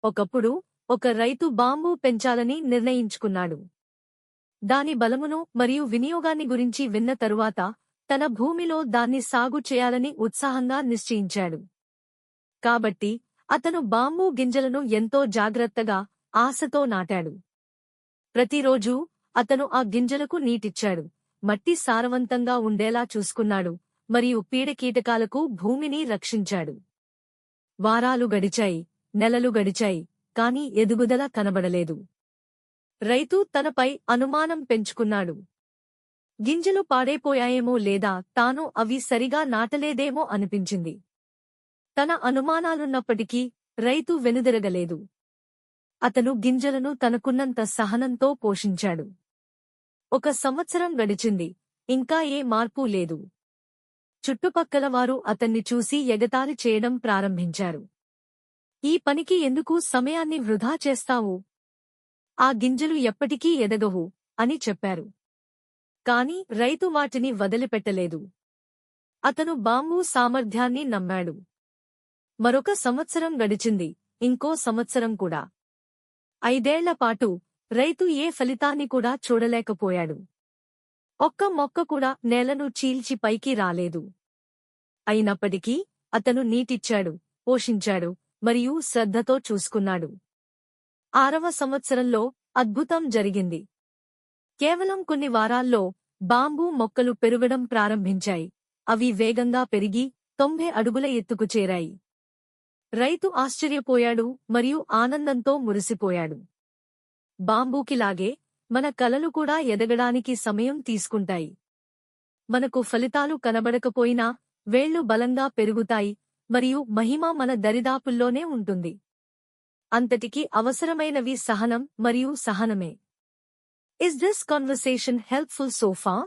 ఒకప్పుడు ఒక రైతు బాంబూ పెంచాలని నిర్ణయించుకున్నాడు. దాని బలమును మరియు వినియోగాన్ని గురించి విన్న తరువాత తన భూమిలో దాన్ని సాగు చేయాలని ఉత్సాహంగా నిశ్చయించాడు. కాబట్టి అతను బాంబూ గింజలను ఎంతో జాగ్రత్తగా, ఆశతో నాటాడు. ప్రతిరోజూ అతను ఆ గింజలకు నీటిచ్చాడు, మట్టి సారవంతంగా ఉండేలా చూసుకున్నాడు మరియు పీడకీటకాలకు భూమిని రక్షించాడు. వారాలు గడిచాయి, నెలలు గడిచాయి, కాని ఎదుగుదల కనబడలేదు. రైతు తనపై అనుమానం పెంచుకున్నాడు. గింజలు పాడైపోయాయేమో లేదా తాను అవి సరిగా నాటలేదేమో అనిపించింది. తన అనుమానాలున్నప్పటికీ రైతు వెనుదిరగలేదు. అతను గింజలను తనకున్నంత సహనంతో పోషించాడు. 1 సంవత్సరం గడిచింది, ఇంకా ఏ మార్పూ లేదు. చుట్టుపక్కల వారు అతన్ని చూసి ఎగతాళి చేయడం ప్రారంభించారు. ఈ పనికి ఎందుకు సమయాన్ని వృధా చేస్తావు? ఆ గింజలు ఎప్పటికీ ఎదగవు అని చెప్పారు. కాని రైతు వాటిని వదిలిపెట్టలేదు. అతను బాంబూ సామర్థ్యాన్ని నమ్మాడు. మరొక సంవత్సరం గడిచింది, ఇంకో సంవత్సరం కూడా. 5 ఏళ్లపాటు రైతు ఏ ఫలితాన్ని కూడా చూడలేకపోయాడు. ఒక్క మొక్క కూడా నేలను చీల్చి పైకి రాలేదు. అయినప్పటికీ అతను నీటిచ్చాడు, పోషించాడు మరియు శ్రద్ధతో చూసుకున్నాడు. 6వ సంవత్సరంలో అద్భుతం జరిగింది. కేవలం కొన్ని వారాల్లో బాంబూ మొక్కలు పెరుగడం ప్రారంభించాయి. అవి వేగంగా పెరిగి 90 అడుగుల ఎత్తుకు చేరాయి. రైతు ఆశ్చర్యపోయాడు మరియు ఆనందంతో మురిసిపోయాడు. బాంబూకిలాగే మన కలలు కూడా ఎదగడానికి సమయం తీసుకుంటాయి. మనకు ఫలితాలు కనబడకపోయినా వేళ్లు బలంగా పెరుగుతాయి మరియు మహిమ మన దరిదాపుల్లోనే ఉంటుంది. అంతటికీ అవసరమైనవి సహనం మరియు సహనమే. Is this conversation helpful so far?